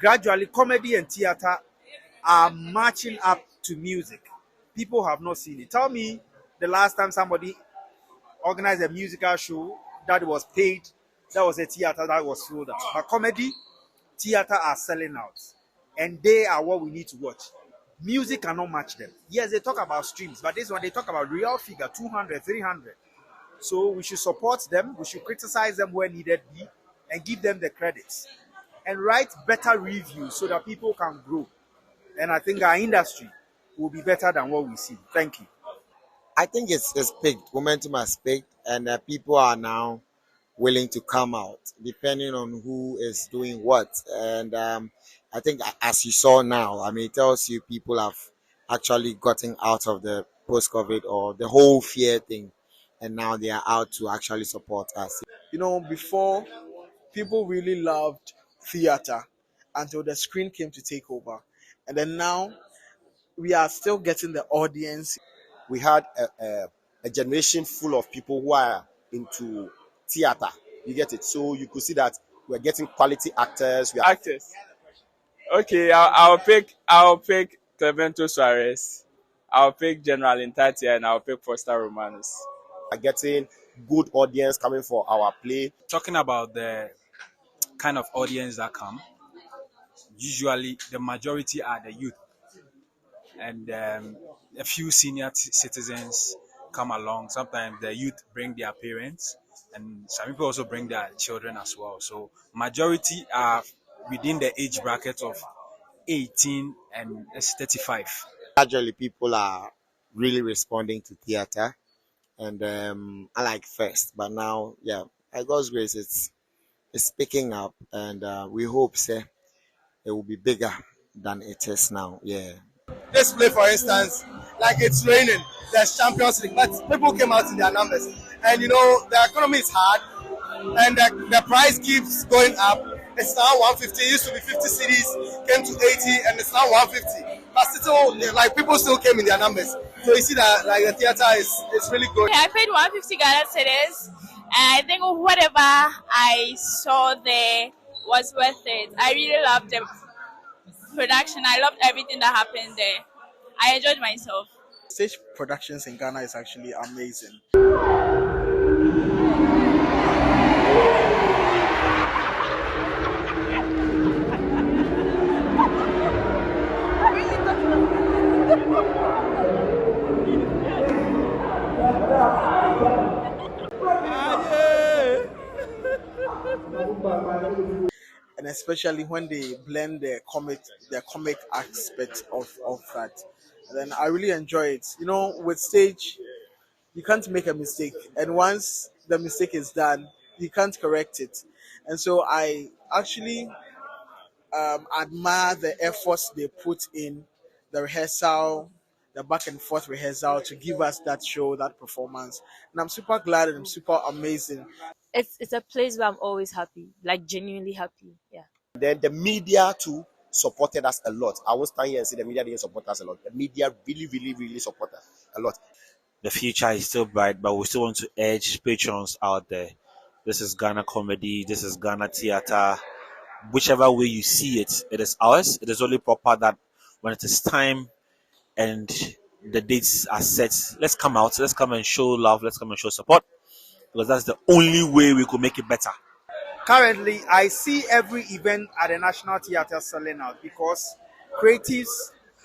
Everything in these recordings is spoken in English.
Gradually, comedy and theater are marching up to music. People have not seen it. Tell me the last time somebody organized a musical show that was paid, that was a theater that was sold out. But comedy, theater are selling out. And they are what we need to watch. Music cannot match them. Yes, they talk about streams, but this one they talk about real figure 200, 300. So we should support them, we should criticize them where needed be, and give them the credits. And write better reviews so that people can grow. And I think our industry will be better than what we see. Thank you. I think it's picked. Momentum has picked, and people are now willing to come out, depending on who is doing what. And I think, as you saw now, I mean, it tells you people have actually gotten out of the post-COVID or the whole fear thing, and now they are out to actually support us. Before, people really loved theater until the screen came to take over. And then now we are still getting the audience. We had a generation full of people who are into theater. You get it? So you could see that we're getting quality actors. Actors. Okay, I'll pick Clemento Suarez. I'll pick General Intatia, and I'll pick Foster Romanus. We're getting good audience coming for our play. Talking about the kind of audience that come, usually the majority are the youth, and a few senior citizens come along. Sometimes the youth bring their parents, and some people also bring their children as well. So majority are within the age bracket of 18 and 35. Gradually, people are really responding to theater, and I like first, but now, yeah, by God's grace, it's picking up, and we hope, say, it will be bigger than it is now. Yeah. This play, for instance, like it's raining, there's Champions League, but people came out in their numbers. And the economy is hard, and the price keeps going up. It's now 150, it used to be 50 cities, came to 80, and it's now 150. But still, like, people still came in their numbers. So you see that, like, the theater is really good. I paid 150 Ghana cedis, and I think whatever I saw there was worth it. I really loved the production. I loved everything that happened there. I enjoyed myself. Stage productions in Ghana is actually amazing. And especially when they blend the comic aspect of that. And then I really enjoy it. With stage, you can't make a mistake. And once the mistake is done, you can't correct it. And so I actually admire the efforts they put in the rehearsal, the back and forth rehearsal to give us that show, that performance. And I'm super glad and I'm super amazing. It's a place where I'm always happy, like genuinely happy. Yeah. Then the media too supported us a lot. I won't stand here and say the media didn't support us a lot. The media really, really, really supported us a lot. The future is still bright, but we still want to urge patrons out there. This is Ghana comedy. This is Ghana theater. Whichever way you see it, it is ours. It is only proper that when it is time and the dates are set, let's come out. Let's come and show love. Let's come and show support, because that's the only way we could make it better. Currently, I see every event at the National Theatre selling out because creatives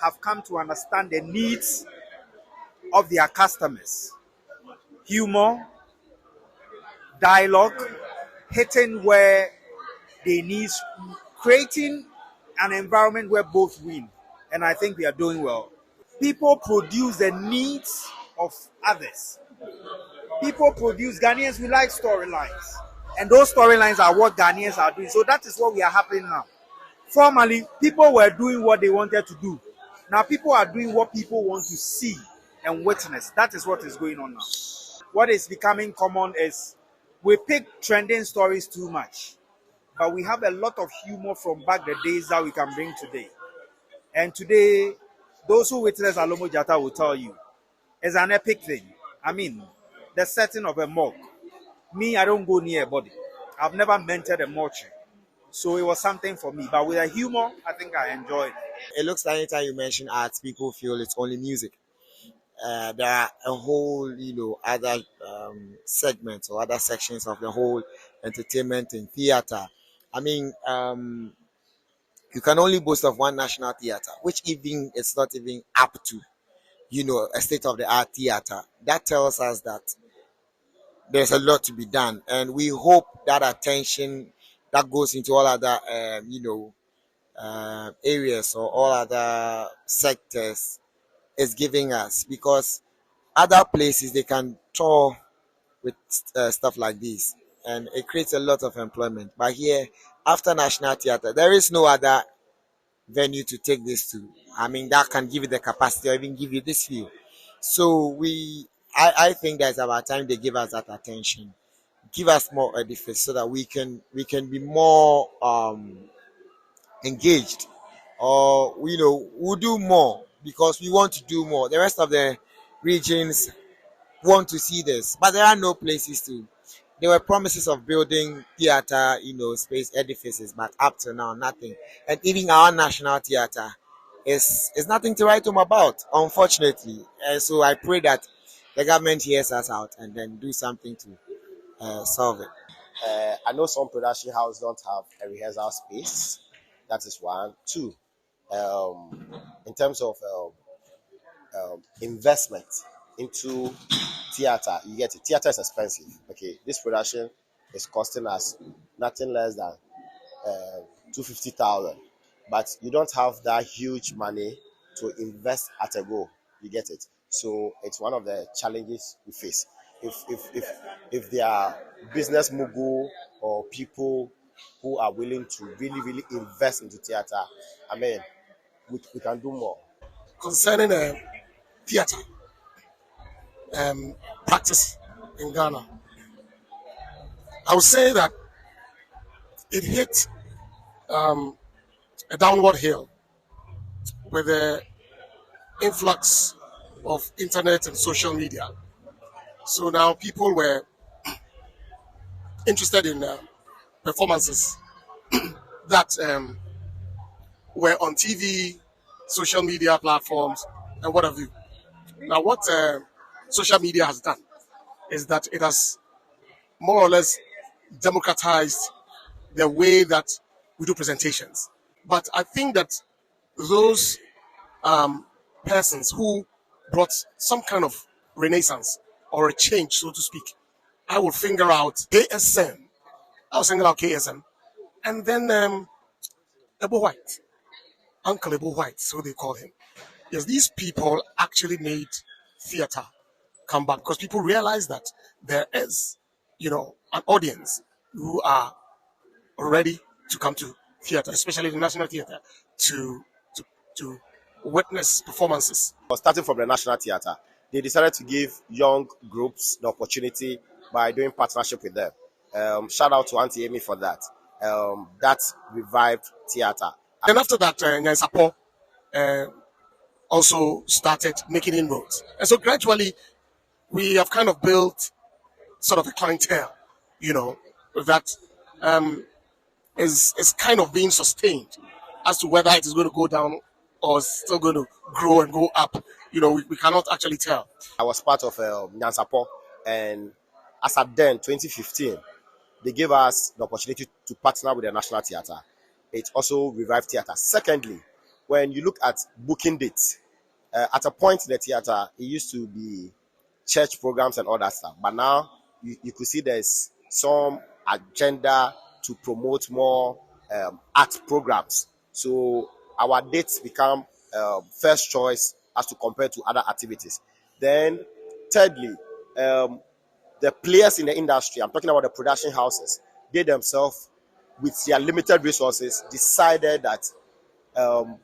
have come to understand the needs of their customers. Humor, dialogue, hitting where they need, creating an environment where both win. And I think we are doing well. People produce the needs of others. People produce, Ghanaians, we like storylines. And those storylines are what Ghanaians are doing. So that is what we are happening now. Formerly, people were doing what they wanted to do. Now people are doing what people want to see and witness. That is what is going on now. What is becoming common is we pick trending stories too much. But we have a lot of humor from back the days that we can bring today. And today, those who witness Alomo Jata will tell you, it's an epic thing. I mean, the setting of a morgue. Me, I don't go near a body. I've never mentored a mortuary. So it was something for me. But with a humor, I think I enjoyed it. It looks like anytime you mention arts, people feel it's only music. There are a whole, other segments or other sections of the whole entertainment and theater. I mean, you can only boast of one national theater, which even it's not even up to, a state of the art theater. That tells us that there's a lot to be done, and we hope that attention that goes into all other, areas or all other sectors is giving us, because other places they can tour with stuff like this, and it creates a lot of employment. But here, after National Theatre, there is no other venue to take this to. I mean, that can give you the capacity or even give you this view. So I think that it's about time they give us that attention, give us more edifice, so that we can be more engaged, or we'll do more because we want to do more. The rest of the regions want to see this, but there are no places to. There were promises of building theater, space edifices, but up to now, nothing. And even our national theater is nothing to write home about, unfortunately. And so I pray that the government hears us out and then do something to solve it. I know some production houses don't have a rehearsal space. That is one. Two, in terms of investment into theater, you get it. Theater is expensive. Okay, this production is costing us nothing less than 250,000, but you don't have that huge money to invest at a go. You get it. So it's one of the challenges we face. If there are business mogul or people who are willing to really invest into theater, I mean, we can do more. Concerning theater practice in Ghana, I would say that it hit a downward hill with the influx of internet and social media. So now people were interested in performances that were on TV, social media platforms, and what have you. Now, what social media has done is that it has more or less democratized the way that we do presentations. But I think that those persons who brought some kind of renaissance or a change, so to speak, I will finger out KSM. I'll single out KSM. And then Ebo White, Uncle Ebo White, so they call him. Yes, these people actually made theater come back because people realize that there is, an audience who are ready to come to theater, especially the National Theater, to witness performances. Starting from the National Theatre, they decided to give young groups the opportunity by doing partnership with them. Shout out to Auntie Amy for that. That revived theatre. And after that, Nyansapo also started making inroads. And so gradually, we have kind of built sort of a clientele, that is kind of being sustained. As to whether it is going to go down or still going to grow and go up, we cannot actually tell. I was part of Nyansapo, and as at then, 2015, they gave us the opportunity to partner with the National Theatre. It also revived theatre. Secondly, when you look at booking dates, at a point in the theatre, it used to be church programs and all that stuff. But now you could see there's some agenda to promote more art programs. So our dates become first choice as to compare to other activities. Then, thirdly, the players in the industry, I'm talking about the production houses, they themselves, with their limited resources, decided that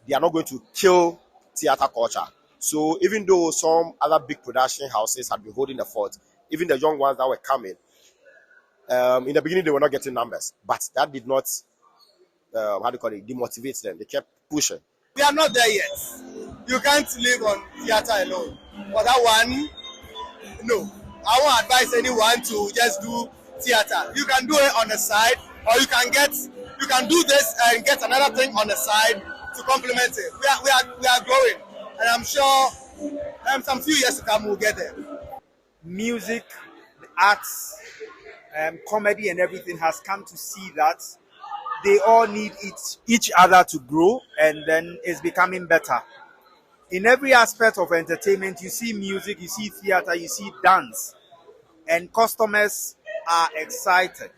they are not going to kill theater culture. So even though some other big production houses had been holding the fort, even the young ones that were coming, in the beginning they were not getting numbers, but that did not, demotivate them. They kept pushing. We are not there yet. You can't live on theater alone. For that one, no. I won't advise anyone to just do theater. You can do it on the side, or you can get you can do this and get another thing on the side to complement it. We are growing, and I'm sure some few years to come we'll get there. Music, arts, comedy, and everything has come to see that they all need each other to grow, and then it's becoming better. In every aspect of entertainment, you see music, you see theater, you see dance, and customers are excited.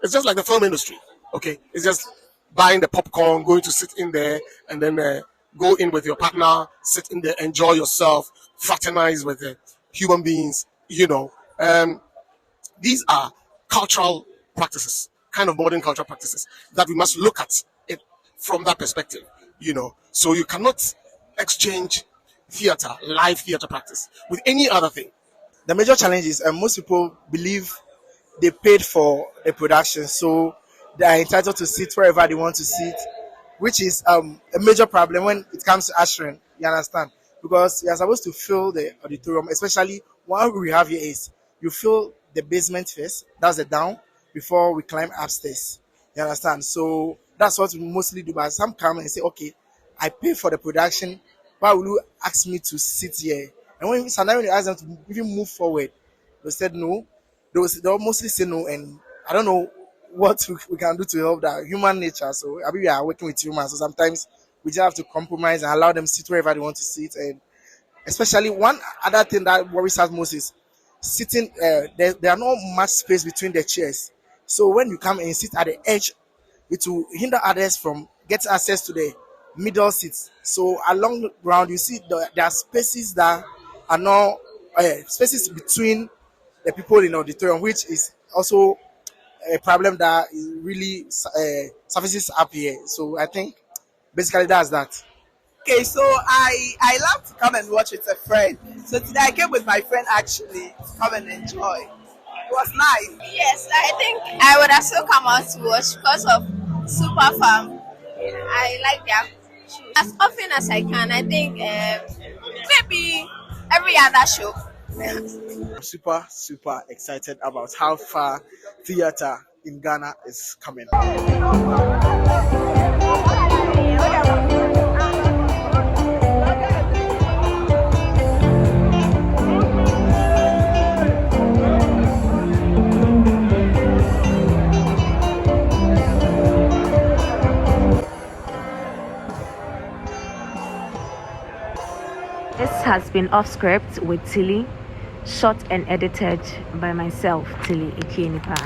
It's just like the film industry. Okay, it's just buying the popcorn, going to sit in there, and then go in with your partner, sit in there, enjoy yourself, fraternize with the human beings. These are cultural practices, kind of modern cultural practices that we must look at it from that perspective. So you cannot exchange theater, live theater practice, with any other thing. The major challenge is most people believe they paid for the production, so they are entitled to sit wherever they want to sit, which is a major problem when it comes to ushering. You understand? Because you are supposed to fill the auditorium, especially what we have here is you fill the basement first, that's the down, before we climb upstairs. You understand? So that's what we mostly do. But some come and say, okay, I pay for the production, why will you ask me to sit here? And sometimes when you ask them to even move forward, they said no. They'll mostly say no, and I don't know what we can do to help that human nature. So I mean, we are working with humans, so sometimes we just have to compromise and allow them to sit wherever they want to sit. And especially one other thing that worries us most is sitting. There are not much space between the chairs, so when you come and sit at the edge, it will hinder others from getting access to the middle seats. So along the ground, you see there are spaces that are not spaces between the people in the auditorium, which is also a problem that is really surfaces up here. So I think basically that's that. Okay, so I love to come and watch with a friend. So today I came with my friend actually to come and enjoy. It was nice. Yes, I think I would also come out to watch because of Super Farm. I like their shows. As often as I can, I think maybe every other show. I'm super excited about how far theater in Ghana is coming. This has been Off Script with Tilly, shot and edited by myself, Tilly Ikienipa.